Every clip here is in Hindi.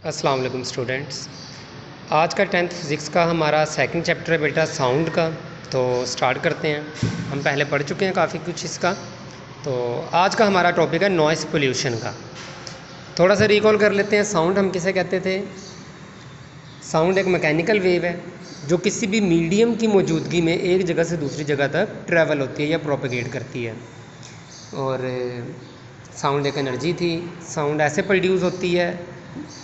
अस्सलाम वालेकुम स्टूडेंट्स। आज का 10th फिज़िक्स का हमारा सेकंड चैप्टर है बेटा साउंड का। तो स्टार्ट करते हैं। हम पहले पढ़ चुके हैं काफ़ी कुछ इसका। तो आज का हमारा टॉपिक है नॉइस पोल्यूशन का। थोड़ा सा रिकॉल कर लेते हैं। साउंड हम किसे कहते थे? साउंड एक मैकेनिकल वेव है जो किसी भी मीडियम की मौजूदगी में एक जगह से दूसरी जगह तक ट्रैवल होती है या प्रोपेगेट करती है। और साउंड एक एनर्जी थी। साउंड ऐसे प्रोड्यूस होती है,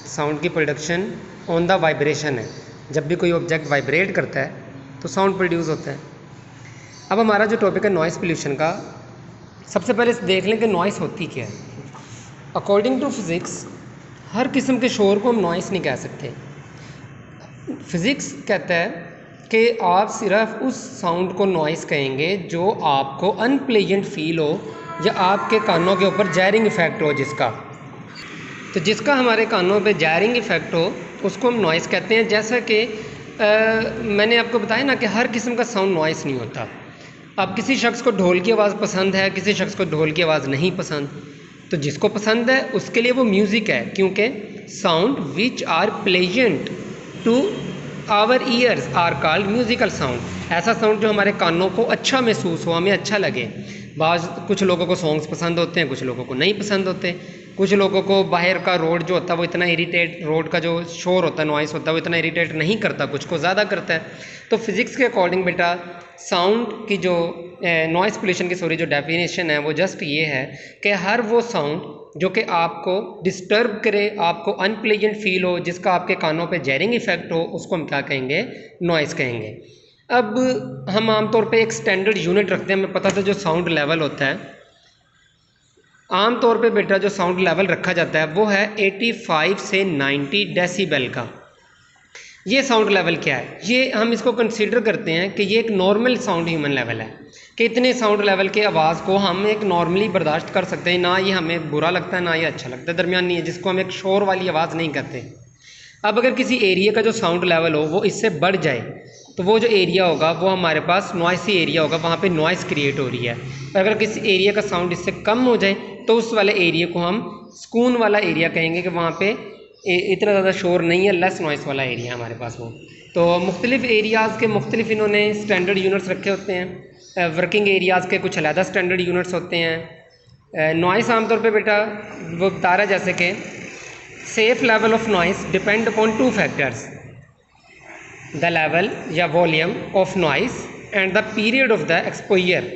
साउंड की प्रोडक्शन ऑन द वाइब्रेशन है। जब भी कोई ऑब्जेक्ट वाइब्रेट करता है तो साउंड प्रोड्यूस होता है। अब हमारा जो टॉपिक है नॉइस पोल्यूशन का, सबसे पहले देख लें कि नॉइस होती क्या है। अकॉर्डिंग टू फिज़िक्स हर किस्म के शोर को हम नॉइस नहीं कह सकते। फिज़िक्स कहता है कि आप सिर्फ उस साउंड को नॉइस कहेंगे जो आपको अनप्लेजेंट फील हो या आपके कानों के ऊपर जैरिंग इफ़ेक्ट हो। जिसका हमारे कानों पे जैरिंग इफ़ेक्ट हो उसको हम नॉइस कहते हैं। जैसा कि मैंने आपको बताया ना कि हर किस्म का साउंड नॉइस नहीं होता। अब किसी शख्स को ढोल की आवाज़ पसंद है, किसी शख्स को ढोल की आवाज़ नहीं पसंद। तो जिसको पसंद है उसके लिए वो म्यूज़िक है, क्योंकि sound which are pleasant to our ears are called musical sound. ऐसा साउंड जो हमारे कानों को अच्छा महसूस हो, हमें अच्छा लगे। कुछ लोगों को सॉन्ग्स पसंद होते हैं, कुछ लोगों को नहीं पसंद होते। कुछ लोगों को बाहर का रोड जो होता है वो इतना इरिटेट, रोड का जो शोर होता है, नॉइस होता है, वो इतना इरिटेट नहीं करता, कुछ को ज़्यादा करता है। तो फिज़िक्स के अकॉर्डिंग बेटा साउंड की जो नॉइस पोल्यूशन की जो डेफिनेशन है वो जस्ट ये है कि हर वो साउंड जो कि आपको डिस्टर्ब करे, आपको अनप्लेजेंट फील हो, जिसका आपके कानों पे जैरिंग इफ़ेक्ट हो, उसको हम क्या कहेंगे? नॉइस कहेंगे। अब हम आमतौर पे एक स्टैंडर्ड यूनिट रखते हैं। हमें पता था जो साउंड लेवल होता है, आम तौर पे बेटा जो साउंड लेवल रखा जाता है वो है 85 से 90 डेसिबल का। ये साउंड लेवल क्या है? ये हम इसको कंसीडर करते हैं कि ये एक नॉर्मल साउंड ह्यूमन लेवल है, कि इतने साउंड लेवल के आवाज़ को हम एक नॉर्मली बर्दाश्त कर सकते हैं। ना ये हमें बुरा लगता है ना ये अच्छा लगता है, दरमियानी है, जिसको हम एक शोर वाली आवाज़ नहीं कहते। अब अगर किसी एरिया का जो साउंड लेवल हो वो इससे बढ़ जाए तो वो जो एरिया होगा वो हमारे पास नॉइसी एरिया होगा, वहाँ पे नॉइस क्रिएट हो रही है। अगर किसी एरिया का साउंड इससे कम हो जाए तो उस वाले एरिया को हम सुकून वाला एरिया कहेंगे, कि वहाँ पे इतना ज़्यादा शोर नहीं है, लेस नॉइस वाला एरिया हमारे पास वो। तो मुख्तलिफ एरियाज़ के मुख्तलिफ इन्होंने स्टैंडर्ड यूनिट्स रखे होते हैं। वर्किंग एरियाज़ के कुछ अलहदा स्टैंडर्ड यूनिट्स होते हैं। नॉइस आमतौर पर बेटा वो बता रहा है जैसे कि safe level of noise depend upon two factors, the level या volume of noise and the period of the exposure.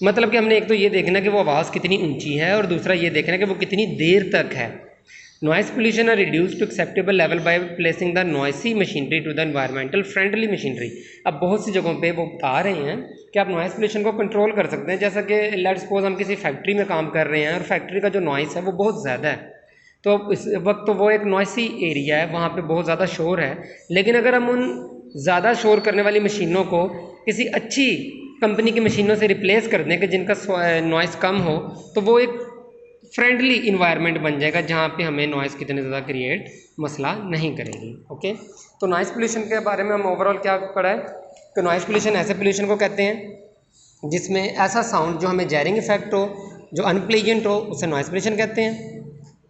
मतलब कि हमने एक तो ये देखना कि वो आवाज़ कितनी ऊंची है और दूसरा ये देखना कि वो कितनी देर तक है। Noise pollution are reduce to acceptable level by placing the noisy machinery to the environmental friendly machinery. अब बहुत सी जगहों पे वो बता रहे हैं कि आप नॉइस पोल्यूशन को कंट्रोल कर सकते हैं। जैसा कि लेट्स सपोज हम किसी फैक्ट्री में काम कर रहे हैं और फैक्ट्री का जो नॉइस है वो बहुत ज़्यादा है, तो इस वक्त तो वो एक नॉइसी एरिया है, वहाँ पे बहुत ज़्यादा शोर है। लेकिन अगर हम उन ज़्यादा शोर करने वाली मशीनों को किसी अच्छी कंपनी की मशीनों से रिप्लेस कर दें कि जिनका नॉइस कम हो, तो वो एक फ्रेंडली इन्वायरमेंट बन जाएगा जहाँ पे हमें नॉइस कितने ज़्यादा क्रिएट मसला नहीं करेगी। ओके, तो नॉइस पोल्यूशन के बारे में हम ओवरऑल क्या पढ़ा है कि नॉइस पोल्यूशन ऐसे पोल्यूशन को कहते हैं जिसमें ऐसा साउंड जो हमें जैरिंग इफेक्ट हो, जो अनप्लेजेंट हो, उसे नॉइस पोल्यूशन कहते हैं,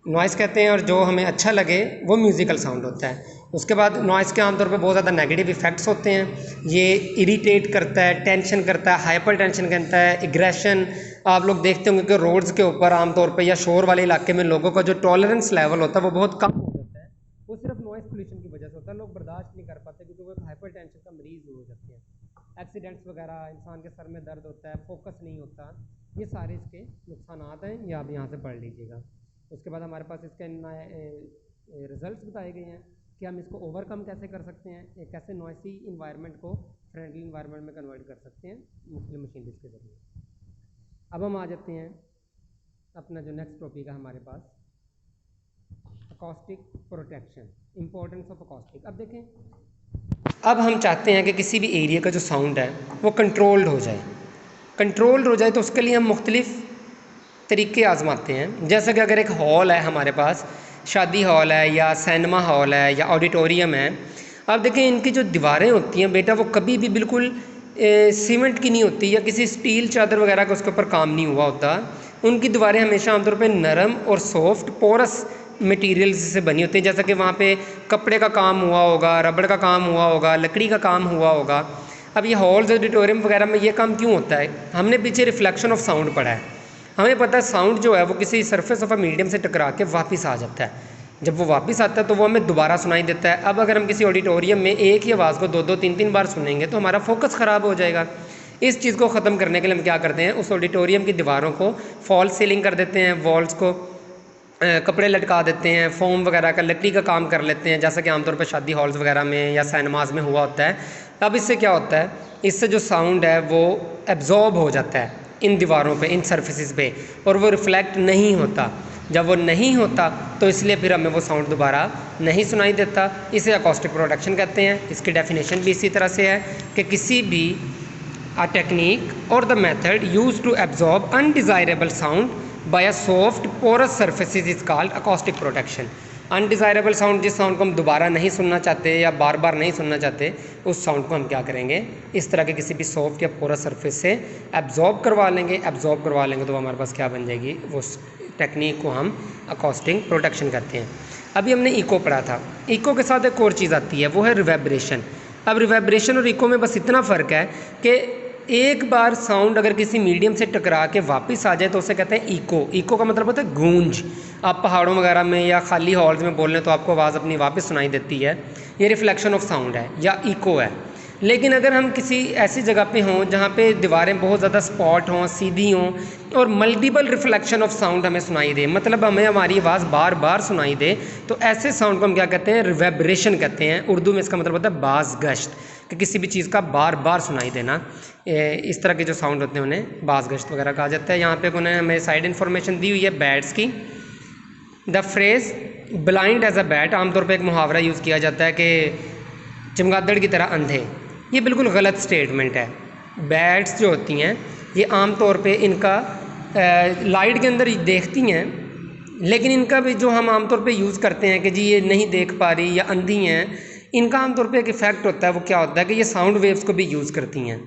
नॉइस कहते हैं। और जो हमें अच्छा लगे वो म्यूज़िकल साउंड होता है। उसके बाद नॉइस के आमतौर पे बहुत ज़्यादा नेगेटिव इफ़ेक्ट्स होते हैं। ये इरिटेट करता है, टेंशन करता है, हाइपर टेंशन करता है, एग्रेशन। आप लोग देखते होंगे कि रोड्स के ऊपर आमतौर पे या शोर वाले इलाके में लोगों का जो टॉलरेंस लेवल होता है वो बहुत कम हो जाता है। वो सिर्फ नॉइस पोल्यूशन की वजह से होता है। लोग बर्दाश्त नहीं कर पाते क्योंकि वो एक हाइपर टेंशन का मरीज़ हो जाते हैं। एक्सीडेंट्स वगैरह, इंसान के सर में दर्द होता है, फोकस नहीं होता, ये सारे इसके नुकसानात हैं। ये आप यहाँ से पढ़ लीजिएगा। उसके बाद हमारे पास इसके रिजल्ट्स बताए गए हैं कि हम इसको ओवरकम कैसे कर सकते हैं, एक कैसे नॉइसी इन्वायरमेंट को फ्रेंडली इन्वायरमेंट में कन्वर्ट कर सकते हैं मुख्तलिफ मशीनरीज के ज़रिए। अब हम आ जाते हैं अपना जो नेक्स्ट टॉपिक है हमारे पास, acoustic protection, importance of acoustic. अब देखें, अब हम चाहते हैं कि किसी भी एरिया का जो साउंड है वो कंट्रोल्ड हो जाए। कंट्रोल्ड हो जाए तो उसके लिए हम मुख्तलिफ तरीके आजमाते हैं। जैसा कि अगर एक हॉल है हमारे पास, शादी हॉल है या सिनेमा हॉल है या ऑडिटोरियम है, आप देखें इनकी जो दीवारें होती हैं बेटा वो कभी भी बिल्कुल सीमेंट की नहीं होती या किसी स्टील चादर वगैरह का उसके ऊपर काम नहीं हुआ होता। उनकी दीवारें हमेशा आमतौर पे नरम और सॉफ्ट पोरस मटेरियल्स से बनी होती हैं, जैसा कि वहाँ पे कपड़े का काम हुआ होगा, रबड़ का काम हुआ होगा, लकड़ी का काम हुआ होगा। अब ये हॉल्स ऑडिटोरियम वगैरह में ये काम क्यों होता है? हमने पीछे रिफ्लेक्शन ऑफ साउंड पढ़ा है, हमें पता है साउंड जो है वो किसी सरफेस ऑफ अ मीडियम से टकरा के वापस आ जाता है। जब वो वापस आता है तो वो हमें दोबारा सुनाई देता है। अब अगर हम किसी ऑडिटोरियम में एक ही आवाज़ को 2-2 3-3 बार सुनेंगे तो हमारा फोकस ख़राब हो जाएगा। इस चीज़ को ख़त्म करने के लिए हम क्या करते हैं, उस ऑडिटोरियम की दीवारों को फॉल सीलिंग कर देते हैं, वॉल्स को कपड़े लटका देते हैं, फोम वगैरह का लकड़ी का काम कर लेते हैं, जैसा कि आमतौर पर शादी हॉल्स वगैरह में या सिनेमाज में हुआ होता है। अब इससे क्या होता है, इससे जो साउंड है वो एब्जॉर्ब हो जाता है इन दीवारों पे, इन सर्फेसिस पे, और वो रिफ्लेक्ट नहीं होता। जब वो नहीं होता तो इसलिए फिर हमें वो साउंड दोबारा नहीं सुनाई देता। इसे अकॉस्टिक प्रोडक्शन कहते हैं। इसकी डेफिनेशन भी इसी तरह से है कि किसी भी a technique or the method used to absorb undesirable sound by a soft porous surfaces is called acoustic protection। Undesirable sound, जिस साउंड को हम दोबारा नहीं सुनना चाहते या बार बार नहीं सुनना चाहते, उस साउंड को हम क्या करेंगे, इस तरह के किसी भी सॉफ्ट या पोरस सरफेस से एब्जॉर्ब करवा लेंगे। एब्जॉर्ब करवा लेंगे तो हमारे पास क्या बन जाएगी, वो टेक्निक को हम अकॉस्टिक प्रोटेक्शन कहते हैं। अभी हमने इको पढ़ा था, इको के साथ एक और चीज़ आती है, वो है रिवेब्रेशन। अब रिवेब्रेशन और इको में बस इतना फ़र्क है कि एक बार साउंड अगर किसी मीडियम से टकरा के वापस आ जाए तो उसे कहते हैं इको। इको का मतलब होता है गूंज। आप पहाड़ों वगैरह में या खाली हॉल्स में बोल रहे तो आपको आवाज़ अपनी वापस सुनाई देती है, ये रिफ्लेक्शन ऑफ साउंड है या इको है। लेकिन अगर हम किसी ऐसी जगह पे हों जहाँ पे दीवारें बहुत ज़्यादा स्पॉट हों, सीधी हों, और मल्टीपल रिफ्लेक्शन ऑफ साउंड हमें सुनाई दे, मतलब हमें हमारी आवाज़ बार बार सुनाई दे, तो ऐसे साउंड को हम क्या कहते हैं, रिवेब्रेशन कहते हैं। उर्दू में इसका मतलब होता है बाज़ गश्त, कि किसी भी चीज़ का बार बार सुनाई देना। इस तरह के जो साउंड होते हैं उन्हें बाज़ गश्त वगैरह कहा जाता है। यहाँ पे उन्हें हमें साइड इन्फॉर्मेशन दी हुई है बैट्स की। The phrase blind as a bat, आमतौर पर एक मुहावरा यूज़ किया जाता है कि चमगादड़ की तरह अंधे। ये बिल्कुल गलत स्टेटमेंट है। बैट्स जो होती हैं ये आम तौर पे इनका लाइट के अंदर देखती हैं, लेकिन इनका भी जो हम आम तौर पे यूज़ करते हैं कि जी ये नहीं देख पा रही या अंधी हैं, इनका आम तौर पे एक इफ़ेक्ट होता है। वो क्या होता है कि ये साउंड वेव्स को भी यूज़ करती हैं।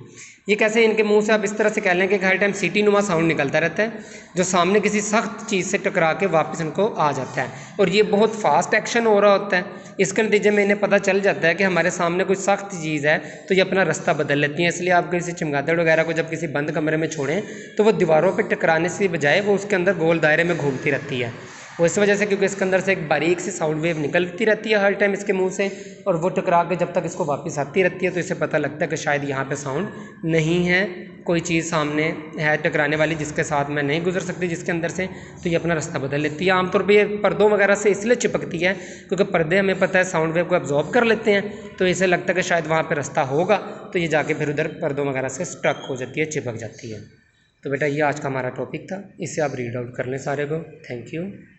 ये कैसे, इनके मुंह से आप इस तरह से कह लें कि हर टाइम सीटी नुमा साउंड निकलता रहता है, जो सामने किसी सख्त चीज़ से टकरा के वापस इनको आ जाता है, और ये बहुत फास्ट एक्शन हो रहा होता है। इसके नतीजे में इन्हें पता चल जाता है कि हमारे सामने कोई सख्त चीज़ है, तो ये अपना रास्ता बदल लेती हैं। इसलिए आप किसी चमगादड़ वगैरह को जब किसी बंद कमरे में छोड़ें तो वो दीवारों पर टकराने से बजाय वो उसके अंदर गोल दायरे में घूमती रहती है। वो इस वजह से क्योंकि इसके अंदर से एक बारीक सी साउंड वेव निकलती रहती है हर टाइम इसके मुंह से, और वो टकरा के जब तक इसको वापस आती रहती है तो इसे पता लगता है कि शायद यहाँ पे साउंड नहीं है, कोई चीज़ सामने है टकराने वाली जिसके साथ मैं नहीं गुजर सकती जिसके अंदर से, तो ये अपना रास्ता बदल लेती है। आमतौर पर ये पर्दों वगैरह से इसलिए चिपकती है क्योंकि पर्दे हमें पता है साउंड वेव को एब्जॉर्ब कर लेते हैं, तो इसे लगता है कि शायद वहाँ पर रास्ता होगा, तो ये जाके फिर उधर पर्दों वगैरह से स्ट्रक हो जाती है, चिपक जाती है। तो बेटा ये आज का हमारा टॉपिक था, इसे आप रीड आउट कर लें सारे को। Thank you.